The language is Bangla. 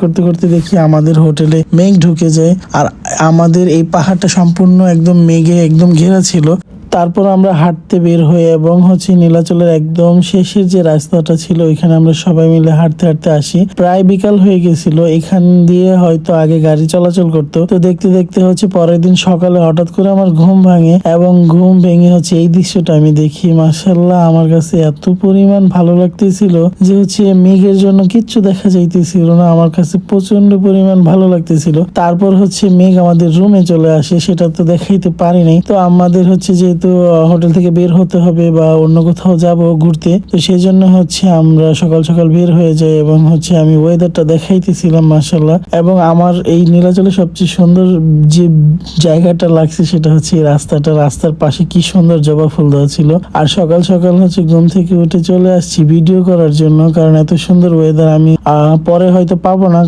করতে করতে দেখি আমাদের হোটেলে মেঘ ঢুকে যায়, আর আমাদের এই পাহাড়টা সম্পূর্ণ একদম মেঘে একদম ঘেরা ছিল। তারপর আমরা হাঁটতে বের হই এবং নীলাচলের একদম শেষের যে রাস্তাটা ছিল ওইখানে আমরা সবাই মিলে হাঁটতে হাঁটতে আসি। প্রায় বিকাল হয়ে গেছিল, এখান দিয়ে হয়তো আগে গাড়ি চলাচল করতো। তো দেখতে দেখতে পরের দিন সকালে হঠাৎ করে আমার ঘুম ভাঙে এবং ঘুম ভেঙে এই দৃশ্যটা আমি দেখি। মাশাআল্লাহ, আমার কাছে এত পরিমাণ ভালো লাগতেছিল যে মেঘের জন্য কিচ্ছু দেখা যাইতেছিল না, আমার কাছে প্রচন্ড পরিমাণ ভালো লাগতেছিল। তারপর মেঘ আমাদের রুমে চলে আসে, সেটা তো দেখাইতে পারি নাই। তো আমাদের যেহেতু হোটেল থেকে বের হতে হবে বা অন্য কোথাও যাব ঘুরতে, তো সেই জন্য আমরা সকাল সকাল বের হয়ে যাই এবং আমি ওয়েদারটা দেখাইতেছিলাম মাশাআল্লাহ। এবং আমার এই নীলাচলে সবচেয়ে সুন্দর যে জায়গাটা লাগছে সেটা এই রাস্তার পাশে কি সুন্দর জবা ফুল দেওয়া ছিল। আর সকাল সকাল ঘুম থেকে উঠে চলে আসছি ভিডিও করার জন্য, কারণ এত সুন্দর ওয়েদার আমি পরে হয়তো পাবো না।